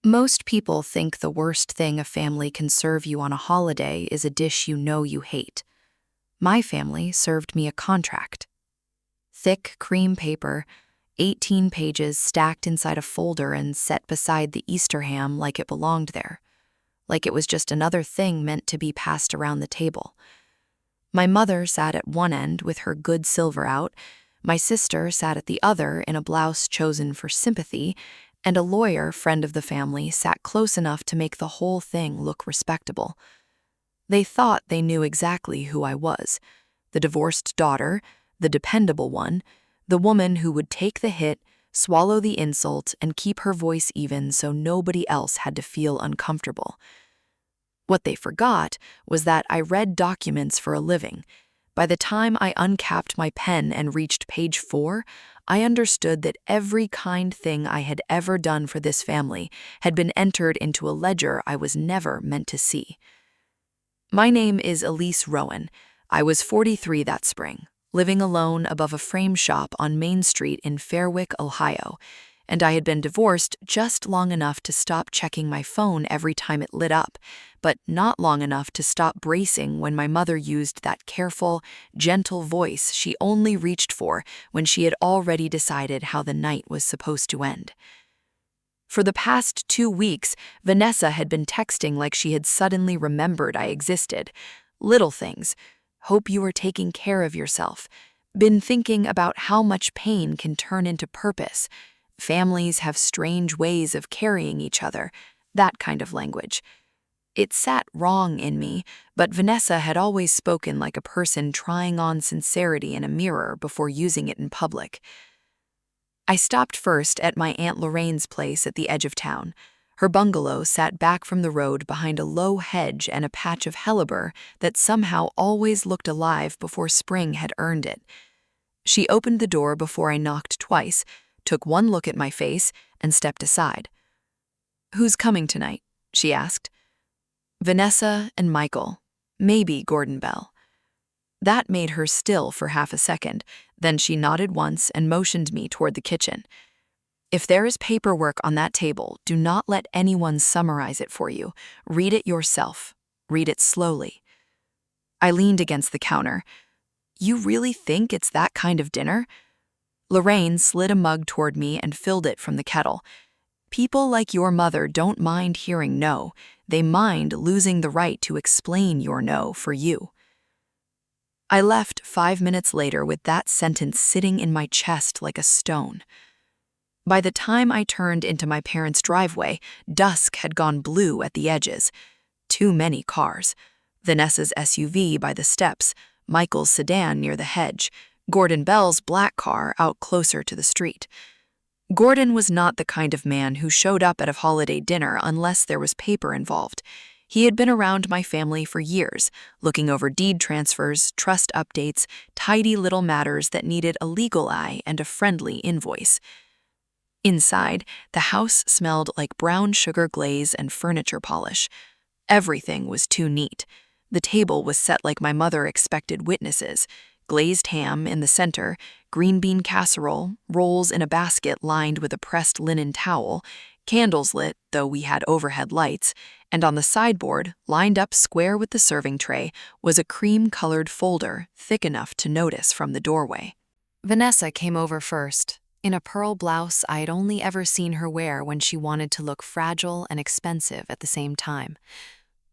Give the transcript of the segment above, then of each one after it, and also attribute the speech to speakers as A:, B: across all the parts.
A: Most people think the worst thing a family can serve you on a holiday is a dish you know you hate. My family served me a contract. Thick cream paper, 18 pages stacked inside a folder and set beside the Easter ham like it belonged there, like it was just another thing meant to be passed around the table. My mother sat at one end with her good silver out, my sister sat at the other in a blouse chosen for sympathy, and a lawyer friend of the family sat close enough to make the whole thing look respectable. They thought they knew exactly who I was: the divorced daughter, the dependable one, the woman who would take the hit, swallow the insult, and keep her voice even so nobody else had to feel uncomfortable. What they forgot was that I read documents for a living. By the time I uncapped my pen and reached page 4, I understood that every kind thing I had ever done for this family had been entered into a ledger I was never meant to see. My name is Elise Rowan. I was 43 that spring, living alone above a frame shop on Main Street in Fairwick, Ohio, and I had been divorced just long enough to stop checking my phone every time it lit up, but not long enough to stop bracing when my mother used that careful, gentle voice she only reached for when she had already decided how the night was supposed to end. For the past 2 weeks, Vanessa had been texting like she had suddenly remembered I existed. Little things. Hope you are taking care of yourself. Been thinking about how much pain can turn into purpose. Families have strange ways of carrying each other. That kind of language. It sat wrong in me, but Vanessa had always spoken like a person trying on sincerity in a mirror before using it in public. I stopped first at my Aunt Lorraine's place at the edge of town. Her bungalow sat back from the road behind a low hedge and a patch of hellebore that somehow always looked alive before spring had earned it. She opened the door before I knocked twice, took one look at my face, and stepped aside. "Who's coming tonight?" she asked. "Vanessa and Michael. Maybe Gordon Bell." That made her still for half a second, then she nodded once and motioned me toward the kitchen. "If there is paperwork on that table, do not let anyone summarize it for you. Read it yourself. Read it slowly." I leaned against the counter. "You really think it's that kind of dinner?" Lorraine slid a mug toward me and filled it from the kettle. "People like your mother don't mind hearing no. They mind losing the right to explain your no for you." I left 5 minutes later with that sentence sitting in my chest like a stone. By the time I turned into my parents' driveway, dusk had gone blue at the edges. Too many cars. Vanessa's SUV by the steps, Michael's sedan near the hedge, Gordon Bell's black car out closer to the street. Gordon was not the kind of man who showed up at a holiday dinner unless there was paper involved. He had been around my family for years, looking over deed transfers, trust updates, tidy little matters that needed a legal eye and a friendly invoice. Inside, the house smelled like brown sugar glaze and furniture polish. Everything was too neat. The table was set like my mother expected witnesses: glazed ham in the center, green bean casserole, rolls in a basket lined with a pressed linen towel, candles lit, though we had overhead lights, and on the sideboard, lined up square with the serving tray, was a cream-colored folder thick enough to notice from the doorway. Vanessa came over first, in a pearl blouse I had only ever seen her wear when she wanted to look fragile and expensive at the same time.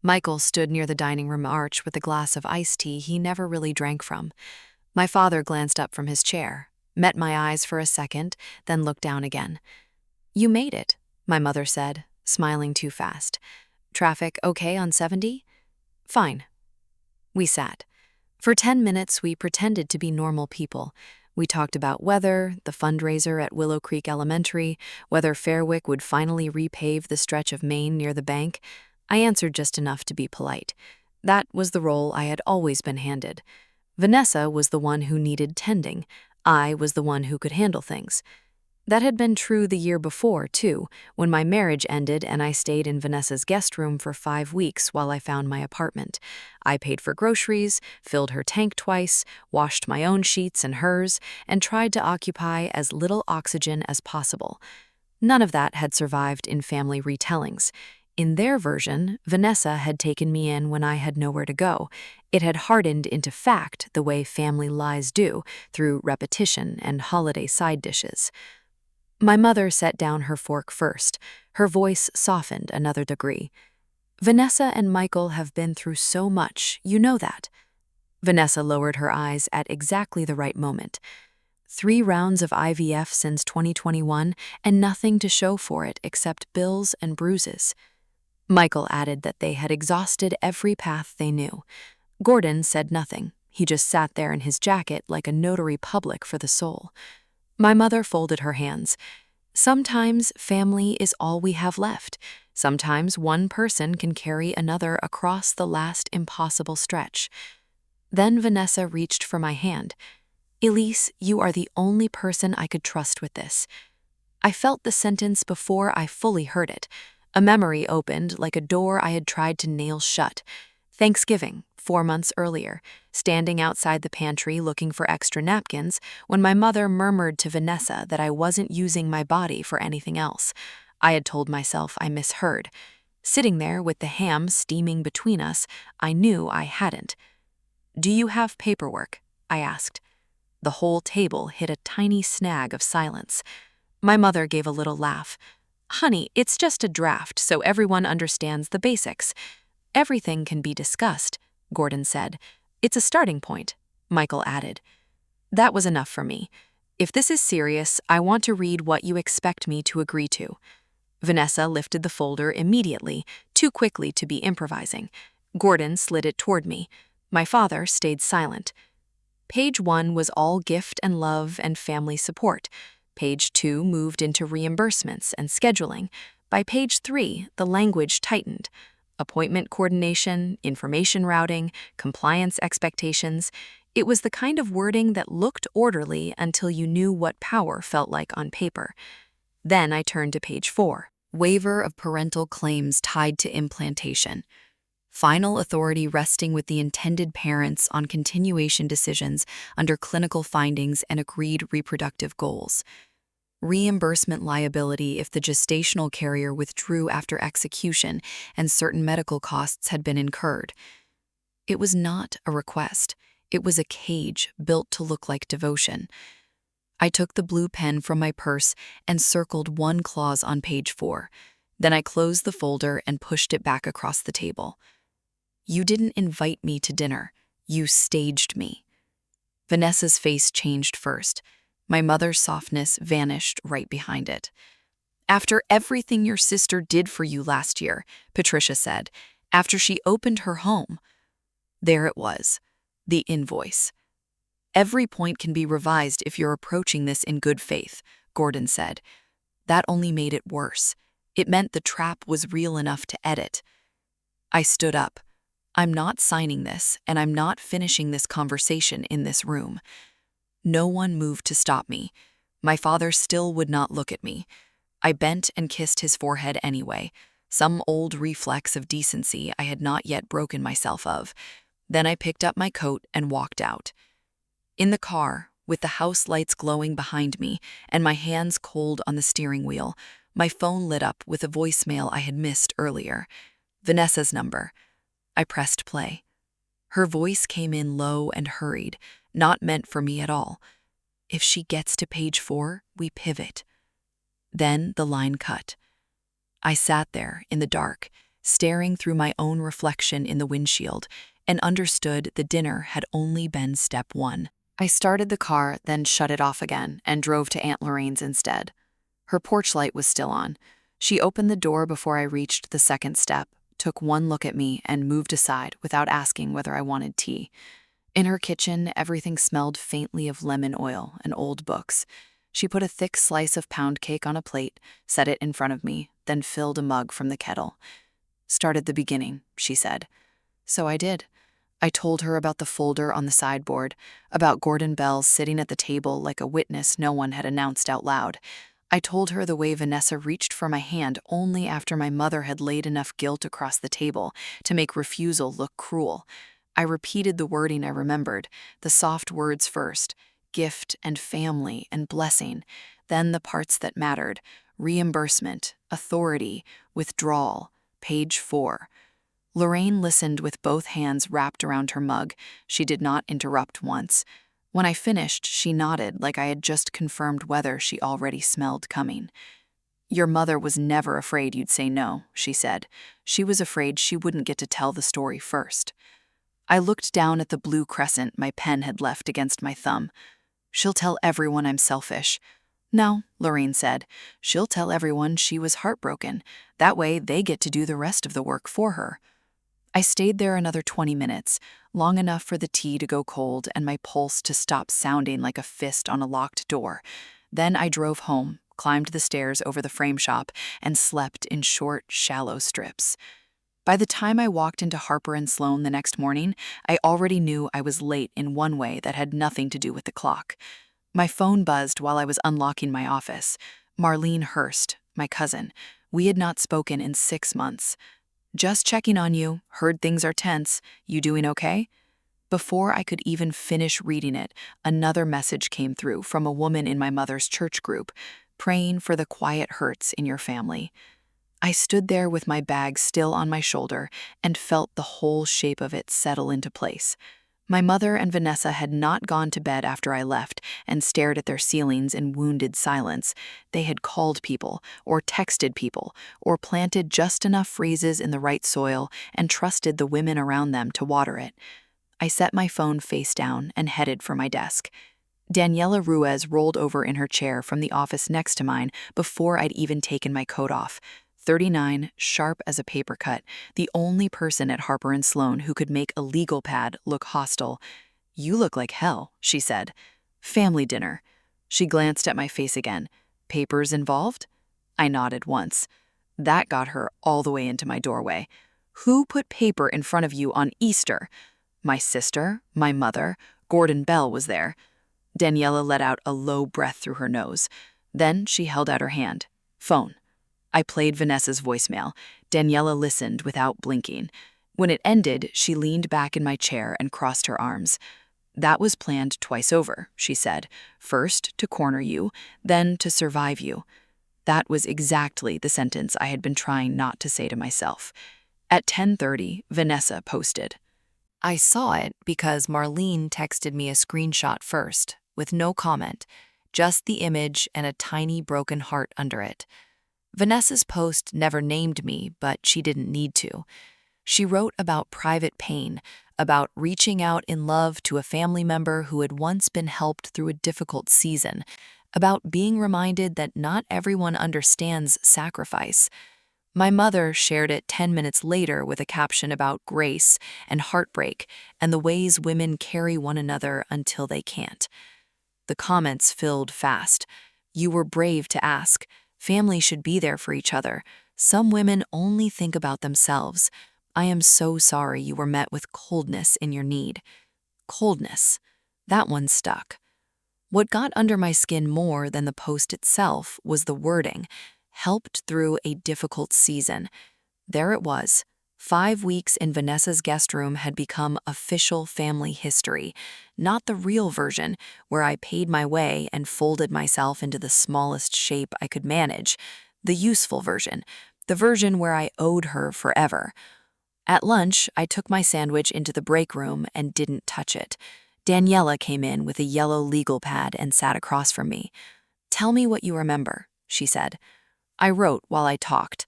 A: Michael stood near the dining room arch with a glass of iced tea he never really drank from. My father glanced up from his chair, met my eyes for a second, then looked down again. "You made it," my mother said, smiling too fast. "Traffic okay on 70? Fine." We sat. For 10 minutes, we pretended to be normal people. We talked about weather, the fundraiser at Willow Creek Elementary, whether Fairwick would finally repave the stretch of Main near the bank. I answered just enough to be polite. That was the role I had always been handed. Vanessa was the one who needed tending. I was the one who could handle things. That had been true the year before, too, when my marriage ended and I stayed in Vanessa's guest room for 5 weeks while I found my apartment. I paid for groceries, filled her tank twice, washed my own sheets and hers, and tried to occupy as little oxygen as possible. None of that had survived in family retellings. In their version, Vanessa had taken me in when I had nowhere to go. It had hardened into fact the way family lies do, through repetition and holiday side dishes. My mother set down her fork first. Her voice softened another degree. Vanessa and Michael have been through so much, you know that. Vanessa lowered her eyes at exactly the right moment. 3 rounds of IVF since 2021, and nothing to show for it except bills and bruises. Michael added that they had exhausted every path they knew. Gordon said nothing. He just sat there in his jacket like a notary public for the soul. My mother folded her hands. Sometimes family is all we have left. Sometimes one person can carry another across the last impossible stretch. Then Vanessa reached for my hand. Elise, you are the only person I could trust with this. I felt the sentence before I fully heard it. A memory opened like a door I had tried to nail shut. Thanksgiving, 4 months earlier, standing outside the pantry looking for extra napkins when my mother murmured to Vanessa that I wasn't using my body for anything else. I had told myself I misheard. Sitting there with the ham steaming between us, I knew I hadn't. "Do you have paperwork?" I asked. The whole table hit a tiny snag of silence. My mother gave a little laugh. "Honey, it's just a draft, so everyone understands the basics." "Everything can be discussed," Gordon said. "It's a starting point," Michael added. That was enough for me. "If this is serious, I want to read what you expect me to agree to." Vanessa lifted the folder immediately, too quickly to be improvising. Gordon slid it toward me. My father stayed silent. Page 1 was all gift and love and family support. Page 2 moved into reimbursements and scheduling. By page 3, the language tightened. Appointment coordination, information routing, compliance expectations. It was the kind of wording that looked orderly until you knew what power felt like on paper. Then I turned to page 4, waiver of parental claims tied to implantation. Final authority resting with the intended parents on continuation decisions under clinical findings and agreed reproductive goals. Reimbursement liability if the gestational carrier withdrew after execution and certain medical costs had been incurred. It was not a request. It was a cage built to look like devotion. I took the blue pen from my purse and circled one clause on page 4. Then I closed the folder and pushed it back across the table. "You didn't invite me to dinner. You staged me." Vanessa's face changed first. My mother's softness vanished right behind it. "After everything your sister did for you last year," Patricia said, "after she opened her home." There it was, the invoice. "Every point can be revised if you're approaching this in good faith," Gordon said. That only made it worse. It meant the trap was real enough to edit. I stood up. "I'm not signing this, and I'm not finishing this conversation in this room." No one moved to stop me. My father still would not look at me. I bent and kissed his forehead anyway, some old reflex of decency I had not yet broken myself of. Then I picked up my coat and walked out. In the car, with the house lights glowing behind me and my hands cold on the steering wheel, my phone lit up with a voicemail I had missed earlier. Vanessa's number. I pressed play. Her voice came in low and hurried, not meant for me at all. "If she gets to page 4, we pivot." Then the line cut. I sat there in the dark, staring through my own reflection in the windshield, and understood the dinner had only been step 1. I started the car, then shut it off again, and drove to Aunt Lorraine's instead. Her porch light was still on. She opened the door before I reached the second step, took one look at me, and moved aside without asking whether I wanted tea. In her kitchen, everything smelled faintly of lemon oil and old books. She put a thick slice of pound cake on a plate, set it in front of me, then filled a mug from the kettle. "Start at the beginning," she said. So I did. I told her about the folder on the sideboard, about Gordon Bell sitting at the table like a witness no one had announced out loud. I told her the way Vanessa reached for my hand only after my mother had laid enough guilt across the table to make refusal look cruel. I repeated the wording I remembered, the soft words first, gift and family and blessing, then the parts that mattered, Reimbursement, authority, withdrawal, page 4. Lorraine listened with both hands wrapped around her mug. She did not interrupt once. When I finished, she nodded like I had just confirmed weather she already smelled coming. Your mother was never afraid you'd say no, she said. She was afraid she wouldn't get to tell the story first. I looked down at the blue crescent my pen had left against my thumb. She'll tell everyone I'm selfish. No, Lorraine said. She'll tell everyone she was heartbroken. That way they get to do the rest of the work for her. I stayed there another 20 minutes, long enough for the tea to go cold and my pulse to stop sounding like a fist on a locked door. Then I drove home, climbed the stairs over the frame shop, and slept in short, shallow strips. By the time I walked into Harper and Sloan the next morning, I already knew I was late in one way that had nothing to do with the clock. My phone buzzed while I was unlocking my office. Marlene Hurst, my cousin. We had not spoken in 6 months. Just checking on you, heard things are tense. You doing okay? Before I could even finish reading it, another message came through from a woman in my mother's church group, praying for the quiet hurts in your family. I stood there with my bag still on my shoulder and felt the whole shape of it settle into place. My mother and Vanessa had not gone to bed after I left and stared at their ceilings in wounded silence. They had called people, or texted people, or planted just enough phrases in the right soil and trusted the women around them to water it. I set my phone face down and headed for my desk. Daniela Ruiz rolled over in her chair from the office next to mine before I'd even taken my coat off. 39, sharp as a paper cut, the only person at Harper and Sloan who could make a legal pad look hostile. You look like hell, she said. Family dinner. She glanced at my face again. Papers involved? I nodded once. That got her all the way into my doorway. Who put paper in front of you on Easter? My sister, my mother, Gordon Bell was there. Daniela let out a low breath through her nose. Then she held out her hand. Phone. I played Vanessa's voicemail. Daniela listened without blinking. When it ended, she leaned back in my chair and crossed her arms. That was planned twice over, she said. First, to corner you, then to survive you. That was exactly the sentence I had been trying not to say to myself. At 10:30, Vanessa posted. I saw it because Marlene texted me a screenshot first, with no comment, just the image and a tiny broken heart under it. Vanessa's post never named me, but she didn't need to. She wrote about private pain, about reaching out in love to a family member who had once been helped through a difficult season, about being reminded that not everyone understands sacrifice. My mother shared it 10 minutes later with a caption about grace and heartbreak and the ways women carry one another until they can't. The comments filled fast. You were brave to ask. Family should be there for each other. Some women only think about themselves. I am so sorry you were met with coldness in your need. Coldness. That one stuck. What got under my skin more than the post itself was the wording, helped through a difficult season. There it was. 5 weeks in Vanessa's guest room had become official family history, not the real version where I paid my way and folded myself into the smallest shape I could manage, the useful version, the version where I owed her forever. At lunch, I took my sandwich into the break room and didn't touch it. Daniela came in with a yellow legal pad and sat across from me. Tell me what you remember, she said. I wrote while I talked.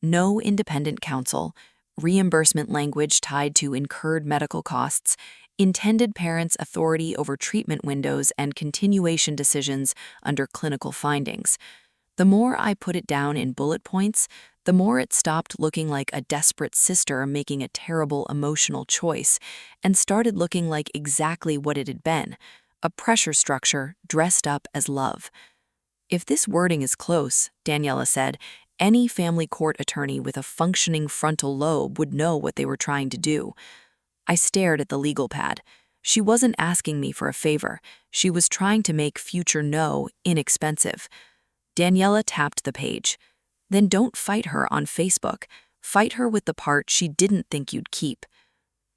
A: No independent counsel, reimbursement language tied to incurred medical costs, intended parents' authority over treatment windows and continuation decisions under clinical findings. The more I put it down in bullet points, the more it stopped looking like a desperate sister making a terrible emotional choice and started looking like exactly what it had been, a pressure structure dressed up as love. If this wording is close, Daniela said, any family court attorney with a functioning frontal lobe would know what they were trying to do. I stared at the legal pad. She wasn't asking me for a favor. She was trying to make future no inexpensive. Daniela tapped the page. Then don't fight her on Facebook. Fight her with the part she didn't think you'd keep.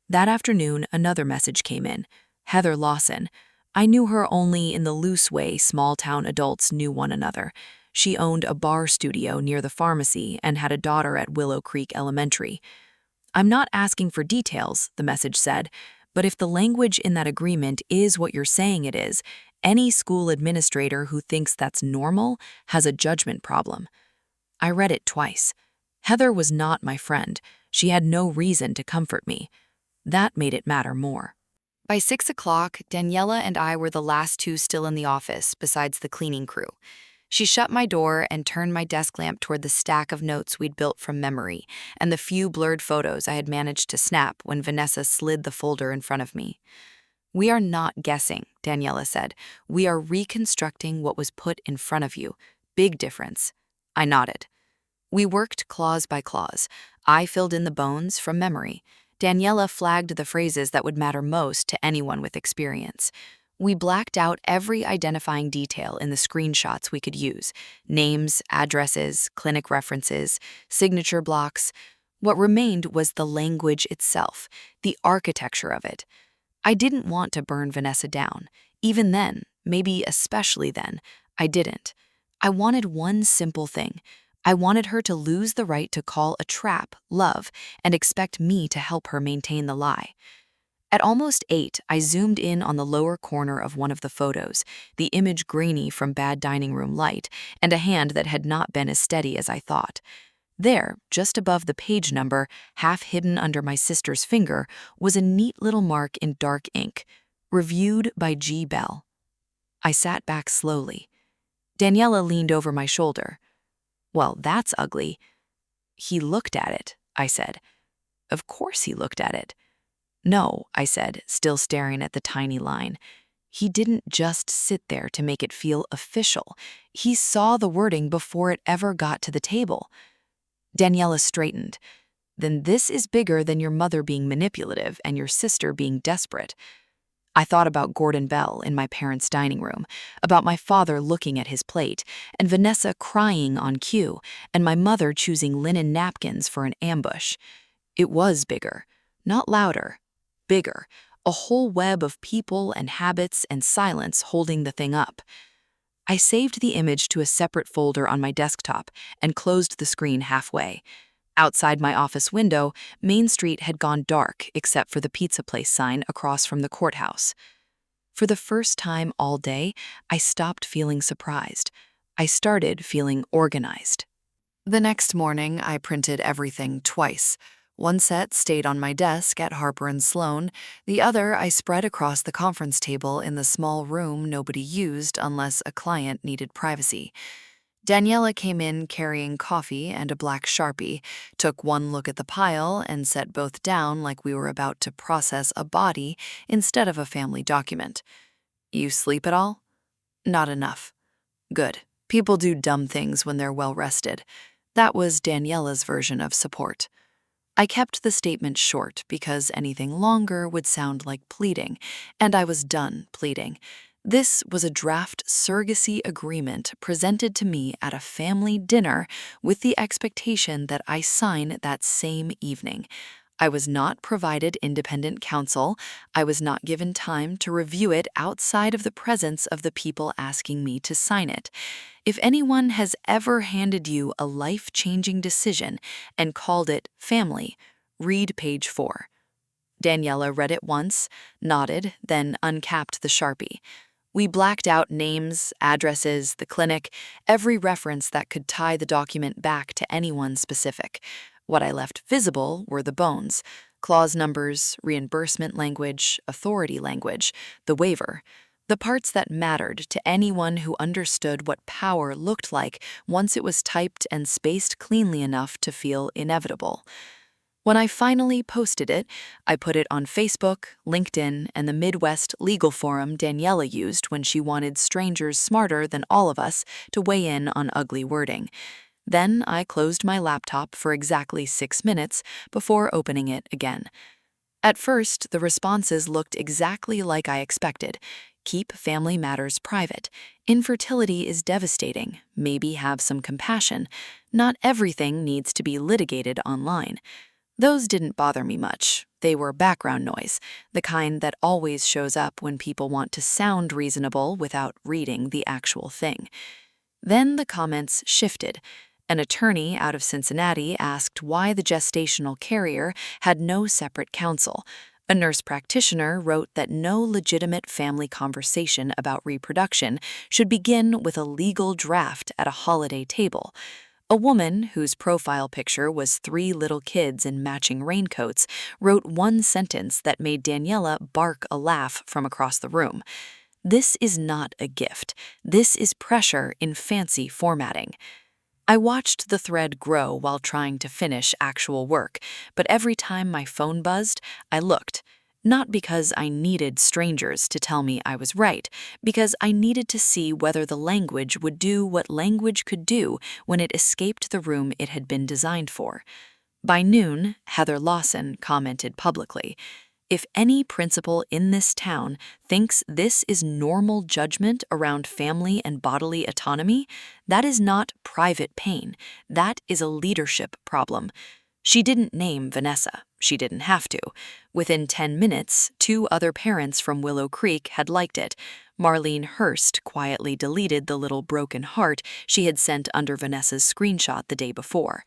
A: That afternoon, another message came in. Heather Lawson. I knew her only in the loose way small-town adults knew one another. She owned a bar studio near the pharmacy and had a daughter at Willow Creek Elementary. "I'm not asking for details," the message said, "but if the language in that agreement is what you're saying it is, any school administrator who thinks that's normal has a judgment problem." I read it twice. Heather was not my friend. She had no reason to comfort me. That made it matter more. By 6 o'clock, Daniela and I were the last two still in the office, besides the cleaning crew. She shut my door and turned my desk lamp toward the stack of notes we'd built from memory and the few blurred photos I had managed to snap when Vanessa slid the folder in front of me. "We are not guessing," Daniela said. "We are reconstructing what was put in front of you. Big difference." I nodded. We worked clause by clause. I filled in the bones from memory. Daniela flagged the phrases that would matter most to anyone with experience. We blacked out every identifying detail in the screenshots we could use: names, addresses, clinic references, signature blocks. What remained was the language itself, the architecture of it. I didn't want to burn Vanessa down. Even then, maybe especially then, I didn't. I wanted one simple thing. I wanted her to lose the right to call a trap love and expect me to help her maintain the lie. At almost 8, I zoomed in on the lower corner of one of the photos, the image grainy from bad dining room light, and a hand that had not been as steady as I thought. There, just above the page number, half hidden under my sister's finger, was a neat little mark in dark ink, "Reviewed by G. Bell." I sat back slowly. Daniela leaned over my shoulder. "Well, that's ugly." "He looked at it," I said. "Of course he looked at it." "No," I said, still staring at the tiny line. "He didn't just sit there to make it feel official. He saw the wording before it ever got to the table." Daniela straightened. "Then this is bigger than your mother being manipulative and your sister being desperate." I thought about Gordon Bell in my parents' dining room, about my father looking at his plate, and Vanessa crying on cue, and my mother choosing linen napkins for an ambush. It was bigger, not louder, bigger, a whole web of people and habits and silence holding the thing up. I saved the image to a separate folder on my desktop and closed the screen halfway. Outside my office window, Main Street had gone dark except for the pizza place sign across from the courthouse. For the first time all day, I stopped feeling surprised. I started feeling organized. The next morning, I printed everything twice. One set stayed on my desk at Harper and Sloan. The other I spread across the conference table in the small room nobody used unless a client needed privacy. Daniela came in carrying coffee and a black Sharpie, took one look at the pile, and set both down like we were about to process a body instead of a family document. "You sleep at all?" "Not enough." "Good. People do dumb things when they're well rested." That was Daniela's version of support. I kept the statement short because anything longer would sound like pleading, and I was done pleading. This was a draft surrogacy agreement presented to me at a family dinner with the expectation that I sign that same evening. I was not provided independent counsel. I was not given time to review it outside of the presence of the people asking me to sign it. If anyone has ever handed you a life-changing decision and called it family, read page 4. Daniela read it once, nodded, then uncapped the Sharpie. We blacked out names, addresses, the clinic, every reference that could tie the document back to anyone specific. What I left visible were the bones: clause numbers, reimbursement language, authority language, the waiver. The parts that mattered to anyone who understood what power looked like once it was typed and spaced cleanly enough to feel inevitable. When I finally posted it, I put it on Facebook, LinkedIn, and the Midwest legal forum Daniela used when she wanted strangers smarter than all of us to weigh in on ugly wording. Then I closed my laptop for exactly 6 minutes before opening it again. At first, the responses looked exactly like I expected. Keep family matters private. Infertility is devastating. Maybe have some compassion. Not everything needs to be litigated online. Those didn't bother me much. They were background noise, the kind that always shows up when people want to sound reasonable without reading the actual thing. Then the comments shifted. An attorney out of Cincinnati asked why the gestational carrier had no separate counsel. A nurse practitioner wrote that no legitimate family conversation about reproduction should begin with a legal draft at a holiday table. A woman, whose profile picture was 3 little kids in matching raincoats, wrote one sentence that made Daniela bark a laugh from across the room. "This is not a gift. This is pressure in fancy formatting." I watched the thread grow while trying to finish actual work, but every time my phone buzzed, I looked. Not because I needed strangers to tell me I was right, because I needed to see whether the language would do what language could do when it escaped the room it had been designed for. By noon, Heather Lawson commented publicly, "If any principal in this town thinks this is normal judgment around family and bodily autonomy, that is not private pain. That is a leadership problem." She didn't name Vanessa. She didn't have to. Within 10 minutes, 2 other parents from Willow Creek had liked it. Marlene Hurst quietly deleted the little broken heart she had sent under Vanessa's screenshot the day before.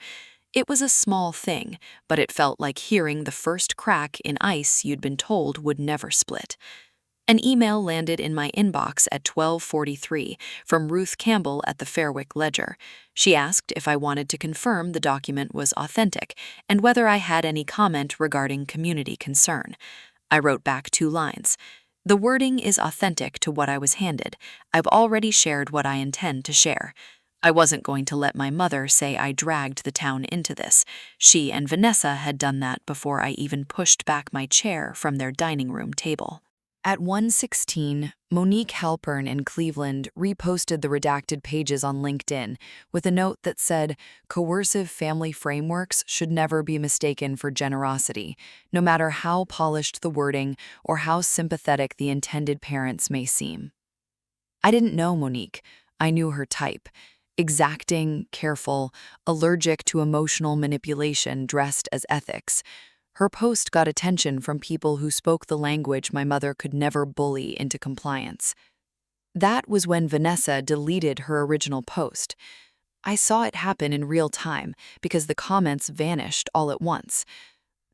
A: It was a small thing, but it felt like hearing the first crack in ice you'd been told would never split. An email landed in my inbox at 12:43 from Ruth Campbell at the Fairwick Ledger. She asked if I wanted to confirm the document was authentic and whether I had any comment regarding community concern. I wrote back 2 lines. "The wording is authentic to what I was handed. I've already shared what I intend to share." I wasn't going to let my mother say I dragged the town into this. She and Vanessa had done that before I even pushed back my chair from their dining room table. At 1:16, Monique Halpern in Cleveland reposted the redacted pages on LinkedIn with a note that said, "Coercive family frameworks should never be mistaken for generosity, no matter how polished the wording or how sympathetic the intended parents may seem." I didn't know Monique. I knew her type. Exacting, careful, allergic to emotional manipulation dressed as ethics. Her post got attention from people who spoke the language my mother could never bully into compliance. That was when Vanessa deleted her original post. I saw it happen in real time because the comments vanished all at once.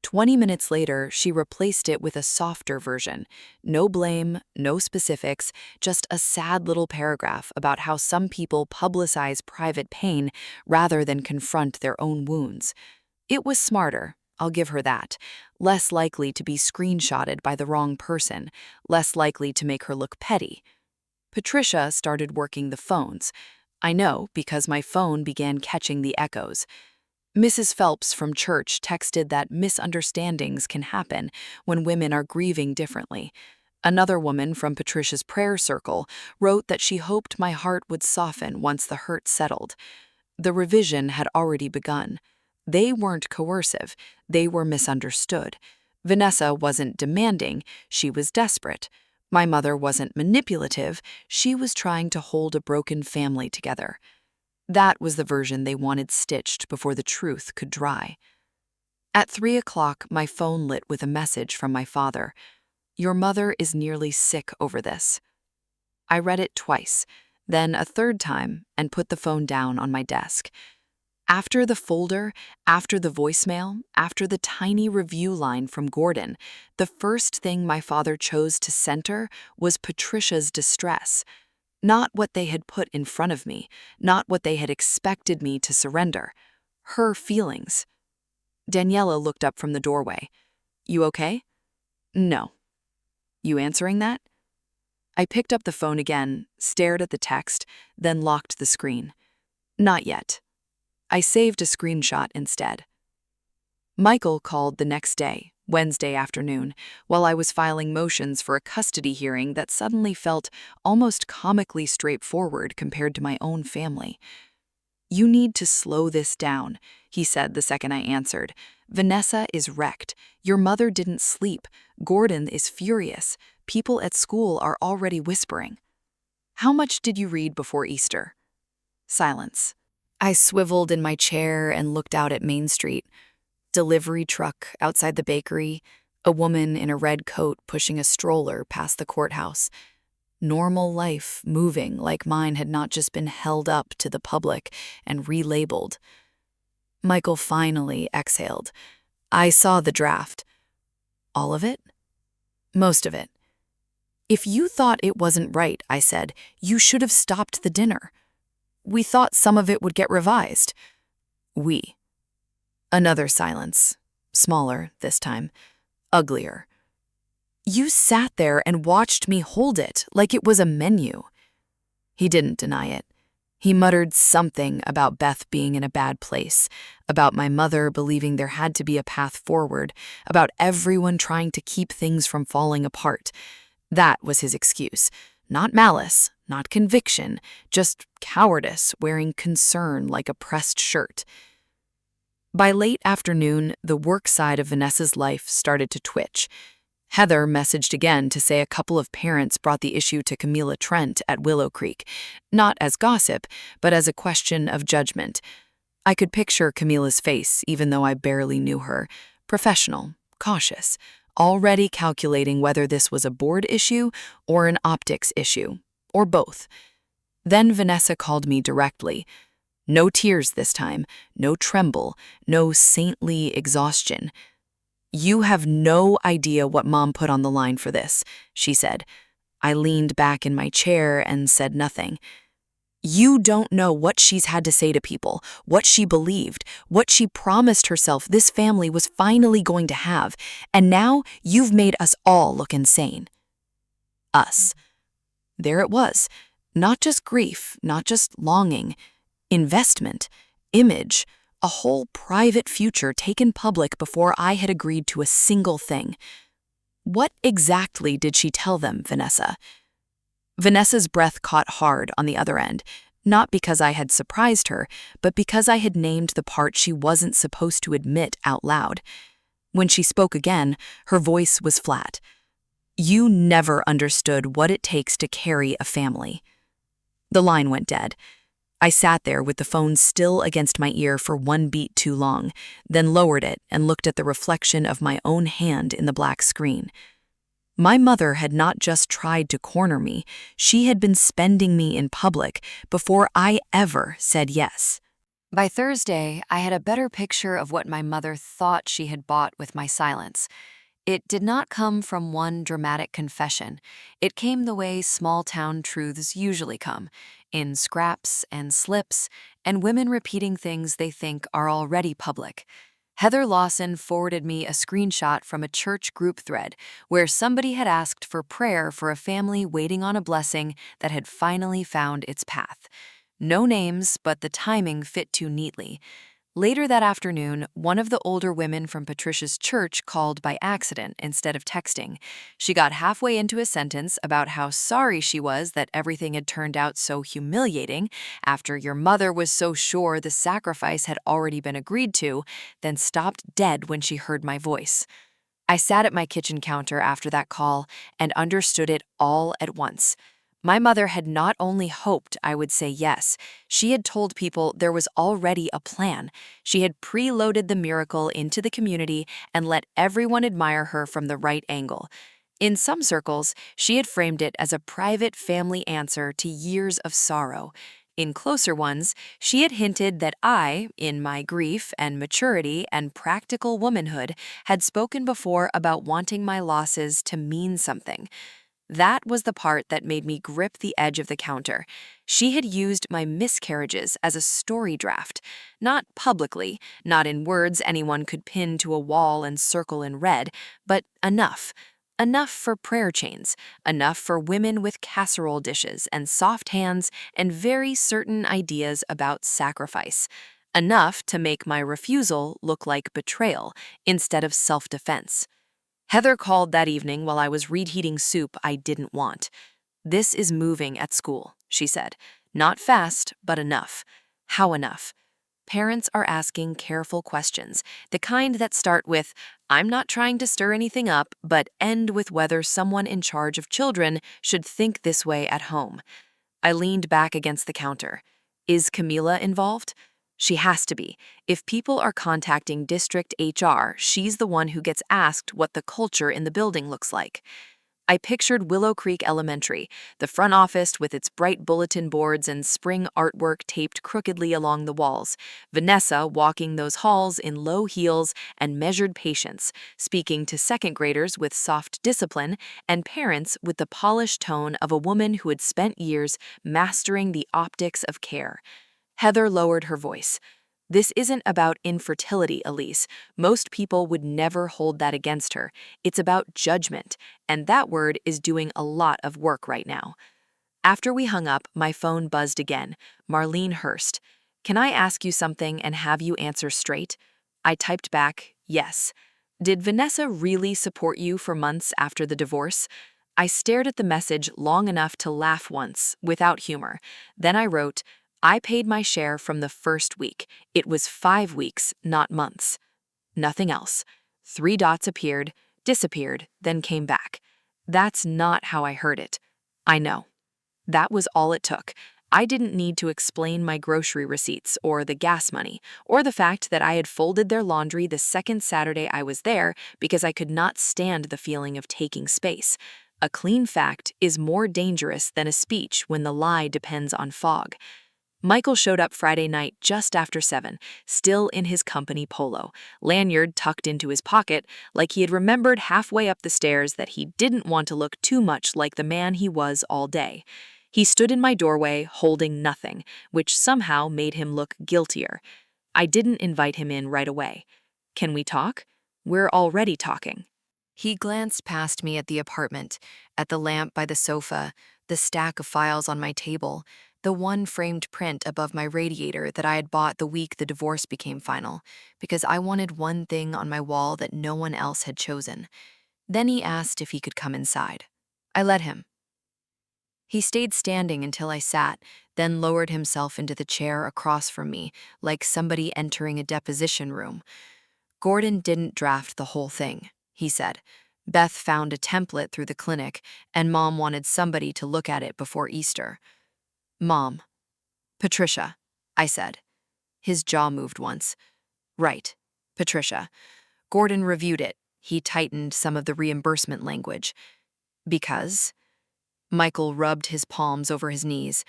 A: 20 minutes later, she replaced it with a softer version. No blame, no specifics, just a sad little paragraph about how some people publicize private pain rather than confront their own wounds. It was smarter, I'll give her that. Less likely to be screenshotted by the wrong person, less likely to make her look petty. Patricia started working the phones. I know because my phone began catching the echoes. Mrs. Phelps from church texted that misunderstandings can happen when women are grieving differently. Another woman from Patricia's prayer circle wrote that she hoped my heart would soften once the hurt settled. The revision had already begun. They weren't coercive, they were misunderstood. Vanessa wasn't demanding, she was desperate. My mother wasn't manipulative, she was trying to hold a broken family together. That was the version they wanted stitched before the truth could dry. At 3 o'clock, my phone lit with a message from my father. "Your mother is nearly sick over this." I read it twice, then a third time, and put the phone down on my desk. After the folder, after the voicemail, after the tiny review line from Gordon, the first thing my father chose to center was Patricia's distress. Not what they had put in front of me, not what they had expected me to surrender. Her feelings. Daniela looked up from the doorway. "You okay?" "No." "You answering that?" I picked up the phone again, stared at the text, then locked the screen. "Not yet." I saved a screenshot instead. Michael called the next day, Wednesday afternoon, while I was filing motions for a custody hearing that suddenly felt almost comically straightforward compared to my own family. "You need to slow this down," he said the second I answered. "Vanessa is wrecked. Your mother didn't sleep. Gordon is furious. People at school are already whispering." "How much did you read before Easter?" Silence. I swiveled in my chair and looked out at Main Street. Delivery truck outside the bakery, a woman in a red coat pushing a stroller past the courthouse. Normal life moving like mine had not just been held up to the public and relabeled. Michael finally exhaled. I saw the draft. All of it? Most of it. If you thought it wasn't right, I said, you should have stopped the dinner. We thought some of it would get revised. We. Another silence. Smaller this time. Uglier. You sat there and watched me hold it like it was a menu. He didn't deny it. He muttered something about Beth being in a bad place, about my mother believing there had to be a path forward, about everyone trying to keep things from falling apart. That was his excuse. Not malice, not conviction, just cowardice wearing concern like a pressed shirt. By late afternoon, the work side of Vanessa's life started to twitch. Heather messaged again to say a couple of parents brought the issue to Camila Trent at Willow Creek, not as gossip, but as a question of judgment. I could picture Camila's face, even though I barely knew her. Professional, cautious, already calculating whether this was a board issue or an optics issue, or both. Then Vanessa called me directly. No tears this time, no tremble, no saintly exhaustion. You have no idea what Mom put on the line for this, she said. I leaned back in my chair and said nothing. You don't know what she's had to say to people, what she believed, what she promised herself this family was finally going to have, and now you've made us all look insane. Us. There it was. Not just grief, not just longing. Investment. Image. A whole private future taken public before I had agreed to a single thing. What exactly did she tell them, Vanessa? Vanessa's breath caught hard on the other end, not because I had surprised her, but because I had named the part she wasn't supposed to admit out loud. When she spoke again, her voice was flat. You never understood what it takes to carry a family. The line went dead. I sat there with the phone still against my ear for one beat too long, then lowered it and looked at the reflection of my own hand in the black screen. My mother had not just tried to corner me, she had been spending me in public before I ever said yes. By Thursday, I had a better picture of what my mother thought she had bought with my silence. It did not come from one dramatic confession. It came the way small-town truths usually come, in scraps and slips, and women repeating things they think are already public. Heather Lawson forwarded me a screenshot from a church group thread where somebody had asked for prayer for a family waiting on a blessing that had finally found its path. No names, but the timing fit too neatly. Later that afternoon, one of the older women from Patricia's church called by accident instead of texting. She got halfway into a sentence about how sorry she was that everything had turned out so humiliating after your mother was so sure the sacrifice had already been agreed to, then stopped dead when she heard my voice. I sat at my kitchen counter after that call and understood it all at once. My mother had not only hoped I would say yes, she had told people there was already a plan. She had preloaded the miracle into the community and let everyone admire her from the right angle. In some circles, she had framed it as a private family answer to years of sorrow. In closer ones, she had hinted that I, in my grief and maturity and practical womanhood, had spoken before about wanting my losses to mean something. That was the part that made me grip the edge of the counter. She had used my miscarriages as a story draft. Not publicly, not in words anyone could pin to a wall and circle in red, but enough. Enough for prayer chains, enough for women with casserole dishes and soft hands and very certain ideas about sacrifice. Enough to make my refusal look like betrayal instead of self-defense. Heather called that evening while I was reheating soup I didn't want. This is moving at school, she said. Not fast, but enough. How enough? Parents are asking careful questions, the kind that start with, I'm not trying to stir anything up, but end with whether someone in charge of children should think this way at home. I leaned back against the counter. Is Camila involved? She has to be. If people are contacting district HR, she's the one who gets asked what the culture in the building looks like. I pictured Willow Creek Elementary, the front office with its bright bulletin boards and spring artwork taped crookedly along the walls, Vanessa walking those halls in low heels and measured patience, speaking to second graders with soft discipline, and parents with the polished tone of a woman who had spent years mastering the optics of care. Heather lowered her voice. This isn't about infertility, Elise. Most people would never hold that against her. It's about judgment, and that word is doing a lot of work right now. After we hung up, my phone buzzed again. Marlene Hurst. Can I ask you something and have you answer straight? I typed back, yes. Did Vanessa really support you for months after the divorce? I stared at the message long enough to laugh once, without humor. Then I wrote, I paid my share from the first week. It was 5 weeks, not months. Nothing else. 3 dots appeared, disappeared, then came back. That's not how I heard it. I know. That was all it took. I didn't need to explain my grocery receipts or the gas money or the fact that I had folded their laundry the second Saturday I was there because I could not stand the feeling of taking space. A clean fact is more dangerous than a speech when the lie depends on fog. Michael showed up Friday night just after 7, still in his company polo, lanyard tucked into his pocket, like he had remembered halfway up the stairs that he didn't want to look too much like the man he was all day. He stood in my doorway holding nothing, which somehow made him look guiltier. I didn't invite him in right away. Can we talk? We're already talking. He glanced past me at the apartment, at the lamp by the sofa, the stack of files on my table, the one framed print above my radiator that I had bought the week the divorce became final, because I wanted one thing on my wall that no one else had chosen. Then he asked if he could come inside. I let him. He stayed standing until I sat, then lowered himself into the chair across from me, like somebody entering a deposition room. Gordon didn't draft the whole thing, he said. Beth found a template through the clinic, and Mom wanted somebody to look at it before Easter. Mom. Patricia, I said. His jaw moved once. Right, Patricia. Gordon reviewed it. He tightened some of the reimbursement language. Because? Michael rubbed his palms over his knees.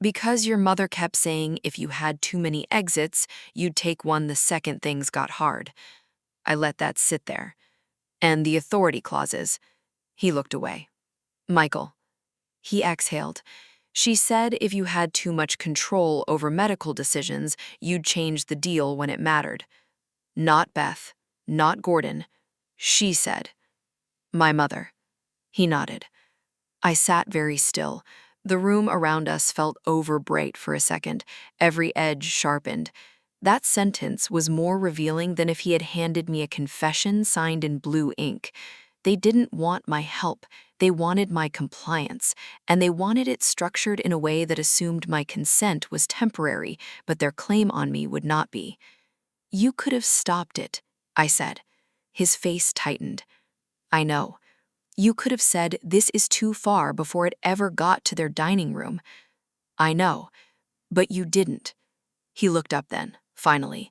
A: Because your mother kept saying if you had too many exits, you'd take one the second things got hard. I let that sit there. And the authority clauses. He looked away. Michael. He exhaled. She said if you had too much control over medical decisions, you'd change the deal when it mattered. Not Beth. Not Gordon. She said. My mother. He nodded. I sat very still. The room around us felt overbright for a second, every edge sharpened. That sentence was more revealing than if he had handed me a confession signed in blue ink. They didn't want my help. They wanted my compliance, and they wanted it structured in a way that assumed my consent was temporary, but their claim on me would not be. You could have stopped it, I said. His face tightened. I know. You could have said this is too far before it ever got to their dining room. I know, but you didn't. He looked up then, finally.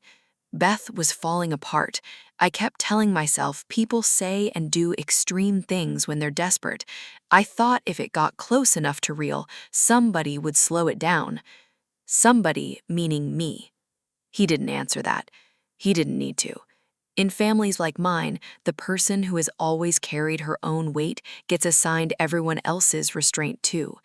A: Beth was falling apart. I kept telling myself people say and do extreme things when they're desperate. I thought if it got close enough to real, somebody would slow it down. Somebody meaning me. He didn't answer that. He didn't need to. In families like mine, the person who has always carried her own weight gets assigned everyone else's restraint too.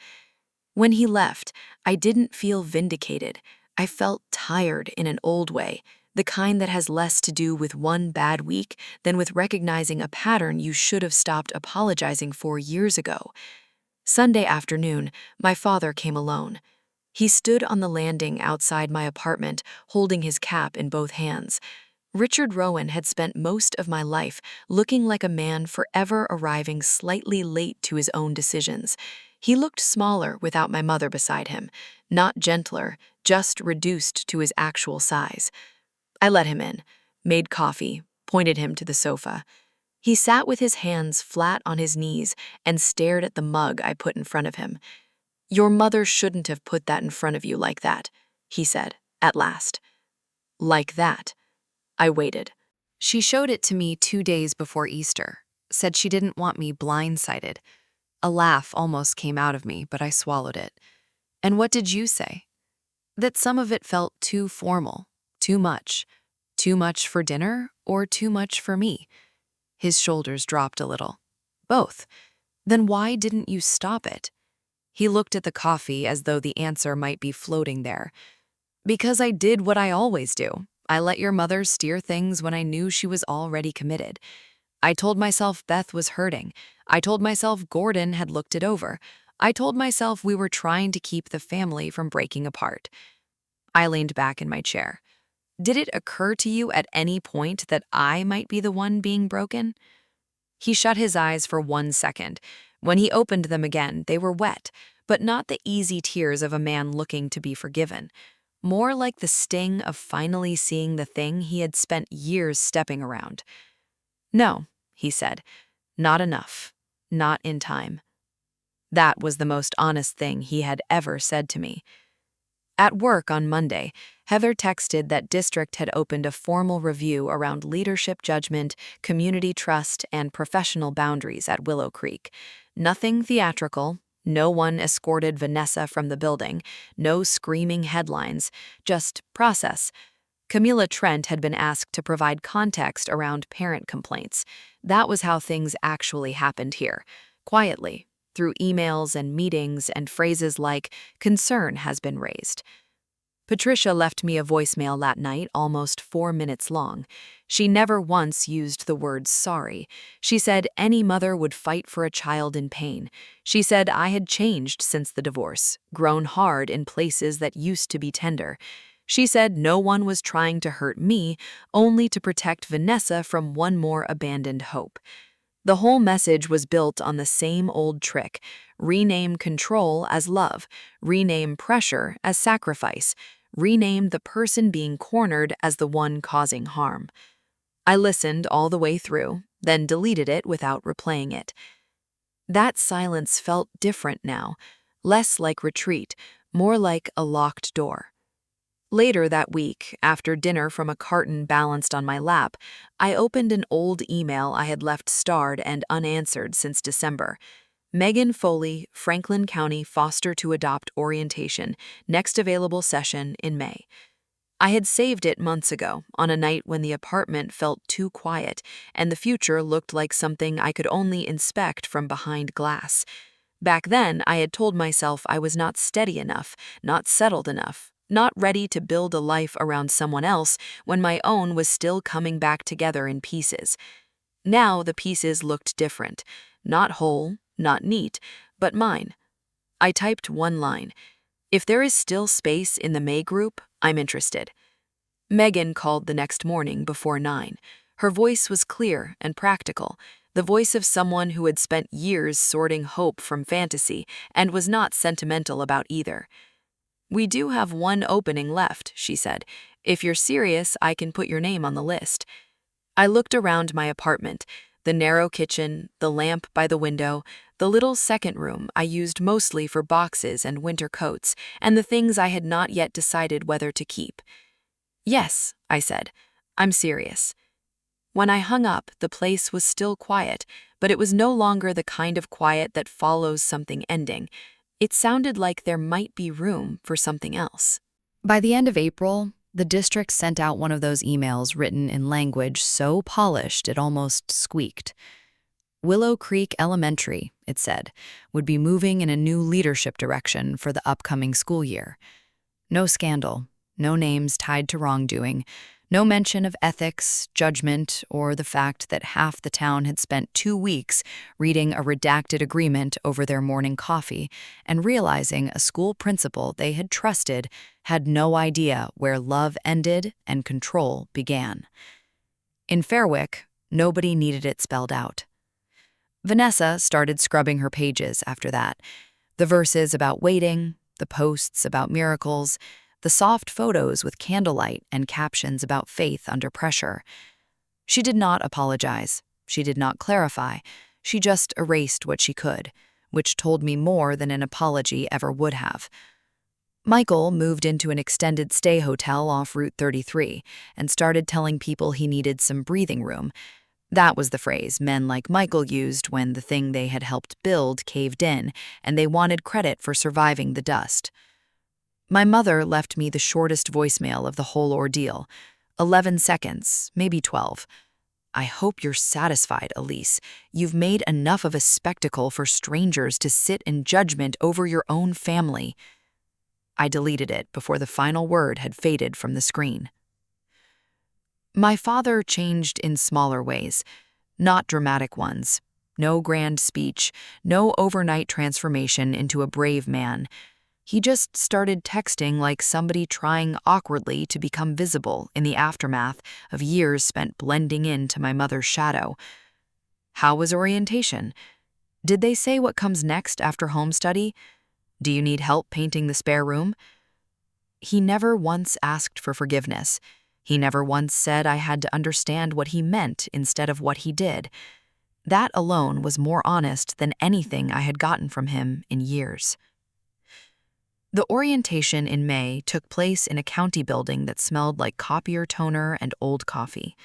A: When he left, I didn't feel vindicated. I felt tired in an old way, the kind that has less to do with one bad week than with recognizing a pattern you should have stopped apologizing for years ago. Sunday afternoon, my father came alone. He stood on the landing outside my apartment, holding his cap in both hands. Richard Rowan had spent most of my life looking like a man forever arriving slightly late to his own decisions. He looked smaller without my mother beside him, not gentler, just reduced to his actual size. I let him in, made coffee, pointed him to the sofa. He sat with his hands flat on his knees and stared at the mug I put in front of him. Your mother shouldn't have put that in front of you like that, he said, at last. Like that. I waited. She showed it to me 2 days before Easter, said she didn't want me blindsided. A laugh almost came out of me, but I swallowed it. And what did you say? That some of it felt too formal, too much. Too much for dinner or too much for me? His shoulders dropped a little. Both. Then why didn't you stop it? He looked at the coffee as though the answer might be floating there. Because I did what I always do. I let your mother steer things when I knew she was already committed. I told myself Beth was hurting. I told myself Gordon had looked it over. I told myself we were trying to keep the family from breaking apart. I leaned back in my chair. Did it occur to you at any point that I might be the one being broken? He shut his eyes for 1 second. When he opened them again, they were wet, but not the easy tears of a man looking to be forgiven. More like the sting of finally seeing the thing he had spent years stepping around. No, he said, not enough, not in time. That was the most honest thing he had ever said to me. At work on Monday, Heather texted that district had opened a formal review around leadership judgment, community trust, and professional boundaries at Willow Creek. Nothing theatrical, no one escorted Vanessa from the building, no screaming headlines, just process. Camila Trent had been asked to provide context around parent complaints. That was how things actually happened here, quietly, through emails and meetings and phrases like, concern has been raised. Patricia left me a voicemail that night, almost 4 minutes long. She never once used the word sorry. She said any mother would fight for a child in pain. She said I had changed since the divorce, grown hard in places that used to be tender. She said no one was trying to hurt me, only to protect Vanessa from one more abandoned hope. The whole message was built on the same old trick: rename control as love, rename pressure as sacrifice, rename the person being cornered as the one causing harm. I listened all the way through, then deleted it without replaying it. That silence felt different now, less like retreat, more like a locked door. Later that week, after dinner from a carton balanced on my lap, I opened an old email I had left starred and unanswered since December. Megan Foley, Franklin County Foster to Adopt Orientation, next available session in May. I had saved it months ago, on a night when the apartment felt too quiet and the future looked like something I could only inspect from behind glass. Back then, I had told myself I was not steady enough, not settled enough, not ready to build a life around someone else when my own was still coming back together in pieces. Now the pieces looked different, not whole, not neat, but mine. I typed one line. If there is still space in the May group, I'm interested. Megan called the next morning before 9. Her voice was clear and practical, the voice of someone who had spent years sorting hope from fantasy and was not sentimental about either. We do have one opening left, she said. If you're serious, I can put your name on the list. I looked around my apartment, the narrow kitchen, the lamp by the window, the little second room I used mostly for boxes and winter coats, and the things I had not yet decided whether to keep. Yes, I said. I'm serious. When I hung up, the place was still quiet, but it was no longer the kind of quiet that follows something ending. It sounded like there might be room for something else. By the end of April, the district sent out one of those emails written in language so polished it almost squeaked. Willow Creek Elementary, it said, would be moving in a new leadership direction for the upcoming school year. No scandal, no names tied to wrongdoing, no mention of ethics, judgment, or the fact that half the town had spent 2 weeks reading a redacted agreement over their morning coffee and realizing a school principal they had trusted had no idea where love ended and control began. In Fairwick, nobody needed it spelled out. Vanessa started scrubbing her pages after that. The verses about waiting, the posts about miracles, the soft photos with candlelight and captions about faith under pressure. She did not apologize. She did not clarify. She just erased what she could, which told me more than an apology ever would have. Michael moved into an extended stay hotel off Route 33 and started telling people he needed some breathing room. That was the phrase men like Michael used when the thing they had helped build caved in, and they wanted credit for surviving the dust. My mother left me the shortest voicemail of the whole ordeal. 11 seconds, maybe 12. "I hope you're satisfied, Elise. You've made enough of a spectacle for strangers to sit in judgment over your own family." I deleted it before the final word had faded from the screen. My father changed in smaller ways, not dramatic ones. No grand speech, no overnight transformation into a brave man. He just started texting like somebody trying awkwardly to become visible in the aftermath of years spent blending into my mother's shadow. "How was orientation? Did they say what comes next after home study? Do you need help painting the spare room?" He never once asked for forgiveness. He never once said I had to understand what he meant instead of what he did. That alone was more honest than anything I had gotten from him in years. The orientation in May took place in a county building that smelled like copier toner and old coffee.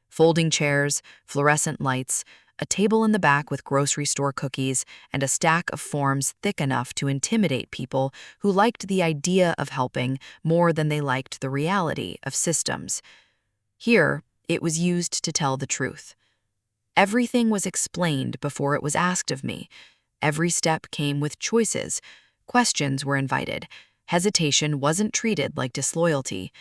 A: Folding chairs, fluorescent lights, a table in the back with grocery store cookies, and a stack of forms thick enough to intimidate people who liked the idea of helping more than they liked the reality of systems. Here, it was used to tell the truth. Everything was explained before it was asked of me. Every step came with choices. Questions were invited. Hesitation wasn't treated like disloyalty.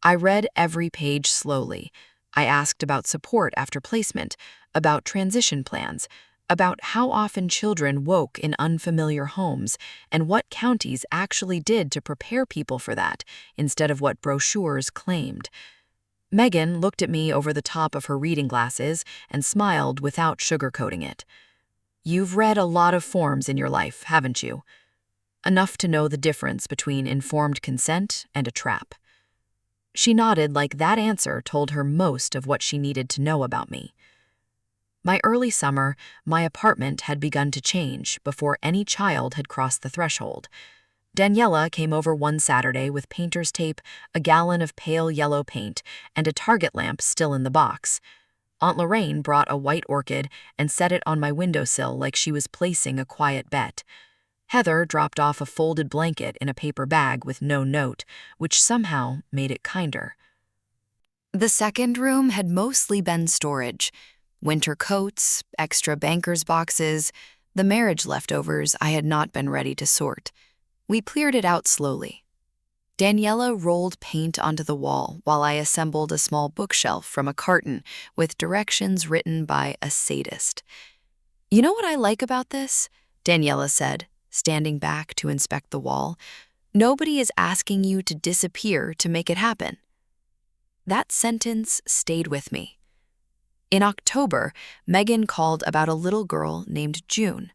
A: I read every page slowly. I asked about support after placement, about transition plans, about how often children woke in unfamiliar homes, and what counties actually did to prepare people for that, instead of what brochures claimed. Megan looked at me over the top of her reading glasses and smiled without sugarcoating it. "You've read a lot of forms in your life, haven't you? Enough to know the difference between informed consent and a trap." She nodded like that answer told her most of what she needed to know about me. My early summer, my apartment had begun to change before any child had crossed the threshold. Daniela came over one Saturday with painter's tape, a gallon of pale yellow paint, and a Target lamp still in the box. Aunt Lorraine brought a white orchid and set it on my windowsill like she was placing a quiet bet. Heather dropped off a folded blanket in a paper bag with no note, which somehow made it kinder. The second room had mostly been storage. Winter coats, extra banker's boxes, the marriage leftovers I had not been ready to sort. We cleared it out slowly. Daniela rolled paint onto the wall while I assembled a small bookshelf from a carton with directions written by a sadist. "You know what I like about this?" Daniela said, standing back to inspect the wall. "Nobody is asking you to disappear to make it happen." That sentence stayed with me. In October, Megan called about a little girl named June.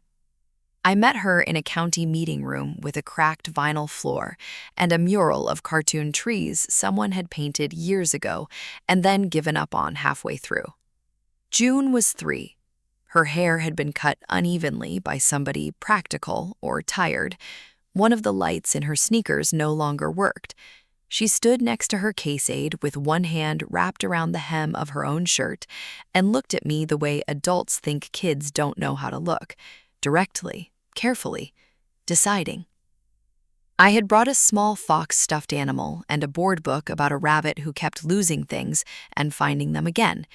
A: I met her in a county meeting room with a cracked vinyl floor and a mural of cartoon trees someone had painted years ago and then given up on halfway through. June was 3. Her hair had been cut unevenly by somebody practical or tired. One of the lights in her sneakers no longer worked. She stood next to her case aid with one hand wrapped around the hem of her own shirt and looked at me the way adults think kids don't know how to look, directly, carefully, deciding. I had brought a small fox stuffed animal and a board book about a rabbit who kept losing things and finding them again.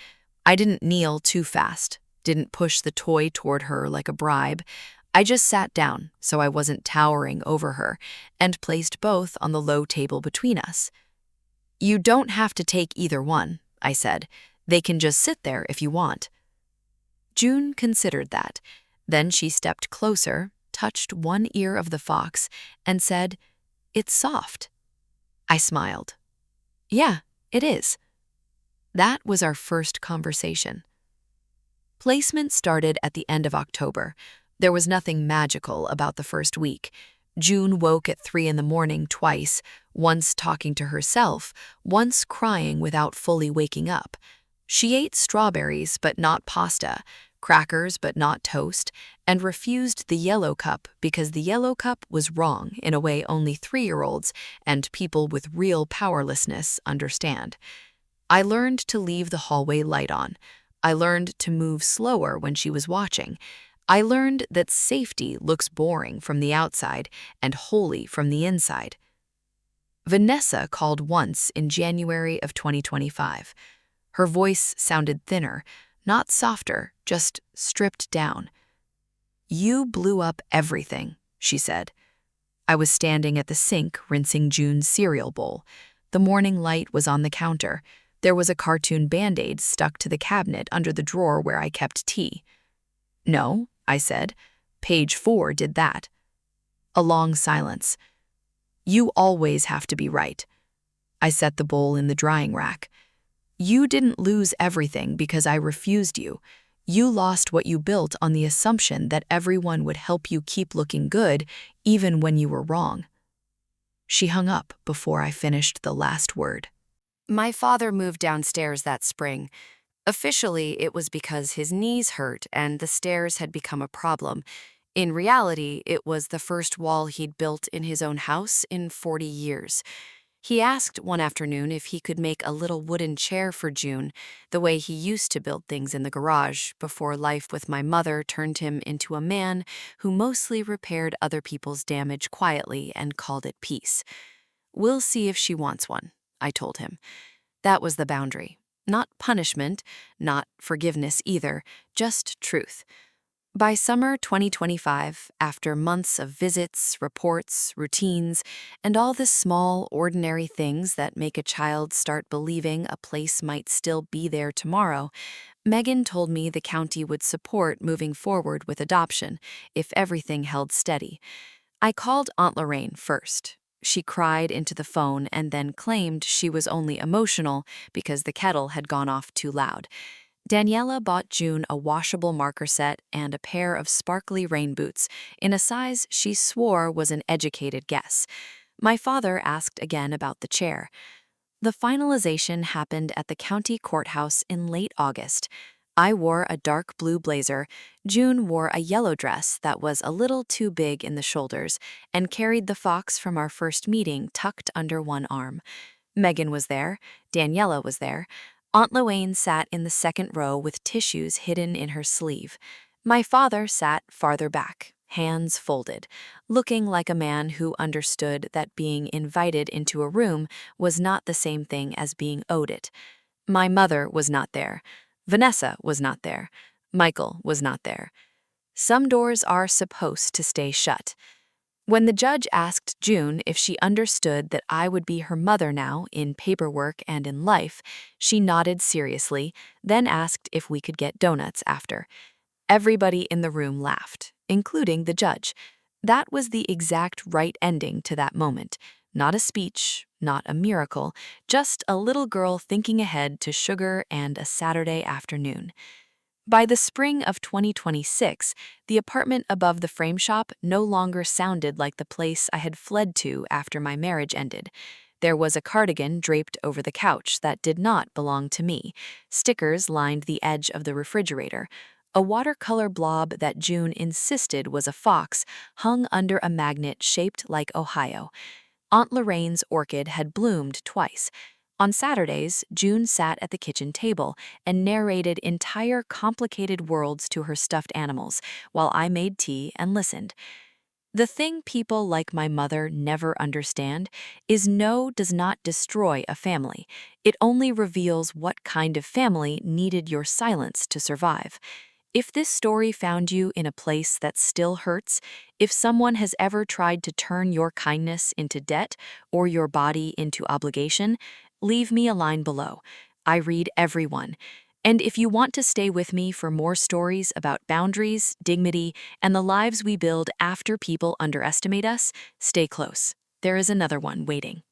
A: I didn't kneel too fast, didn't push the toy toward her like a bribe. I just sat down so I wasn't towering over her and placed both on the low table between us. "You don't have to take either one," I said. "They can just sit there if you want." June considered that. Then she stepped closer, touched one ear of the fox, and said, "It's soft." I smiled. "Yeah, it is." That was our first conversation. Placement started at the end of October. There was nothing magical about the first week. June woke at 3 in the morning twice, once talking to herself, once crying without fully waking up. She ate strawberries but not pasta, crackers but not toast, and refused the yellow cup because the yellow cup was wrong in a way only 3-year-olds and people with real powerlessness understand. I learned to leave the hallway light on. I learned to move slower when she was watching. I learned that safety looks boring from the outside and holy from the inside. Vanessa called once in January of 2025. Her voice sounded thinner, not softer, just stripped down. "You blew up everything," she said. I was standing at the sink rinsing June's cereal bowl. The morning light was on the counter. There was a cartoon Band-Aid stuck to the cabinet under the drawer where I kept tea. "No," I said. "Page 4 did that." A long silence. "You always have to be right." I set the bowl in the drying rack. "You didn't lose everything because I refused you. You lost what you built on the assumption that everyone would help you keep looking good even when you were wrong." She hung up before I finished the last word. My father moved downstairs that spring. Officially, it was because his knees hurt and the stairs had become a problem. In reality, it was the first wall he'd built in his own house in 40 years. He asked one afternoon if he could make a little wooden chair for June, the way he used to build things in the garage before life with my mother turned him into a man who mostly repaired other people's damage quietly and called it peace. "We'll see if she wants one," I told him. That was the boundary. Not punishment, not forgiveness either, just truth. By summer 2025, after months of visits, reports, routines, and all the small, ordinary things that make a child start believing a place might still be there tomorrow, Megan told me the county would support moving forward with adoption if everything held steady. I called Aunt Lorraine first. She cried into the phone and then claimed she was only emotional because the kettle had gone off too loud. Daniela bought June a washable marker set and a pair of sparkly rain boots in a size she swore was an educated guess. My father asked again about the chair. The finalization happened at the county courthouse in late August. I wore a dark blue blazer, June wore a yellow dress that was a little too big in the shoulders, and carried the fox from our first meeting tucked under one arm. Megan was there, Daniela was there. Aunt Lorraine sat in the second row with tissues hidden in her sleeve. My father sat farther back, hands folded, looking like a man who understood that being invited into a room was not the same thing as being owed it. My mother was not there. Vanessa was not there. Michael was not there. Some doors are supposed to stay shut. When the judge asked June if she understood that I would be her mother now in paperwork and in life, she nodded seriously, then asked if we could get donuts after. Everybody in the room laughed, including the judge. That was the exact right ending to that moment. Not a speech, not a miracle, just a little girl thinking ahead to sugar and a Saturday afternoon. By the spring of 2026, the apartment above the frame shop no longer sounded like the place I had fled to after my marriage ended. There was a cardigan draped over the couch that did not belong to me. Stickers lined the edge of the refrigerator. A watercolor blob that June insisted was a fox hung under a magnet shaped like Ohio. Aunt Lorraine's orchid had bloomed twice. On Saturdays, June sat at the kitchen table and narrated entire complicated worlds to her stuffed animals while I made tea and listened. The thing people like my mother never understand is no does not destroy a family. It only reveals what kind of family needed your silence to survive. If this story found you in a place that still hurts, if someone has ever tried to turn your kindness into debt or your body into obligation, leave me a line below. I read everyone. And if you want to stay with me for more stories about boundaries, dignity, and the lives we build after people underestimate us, stay close. There is another one waiting.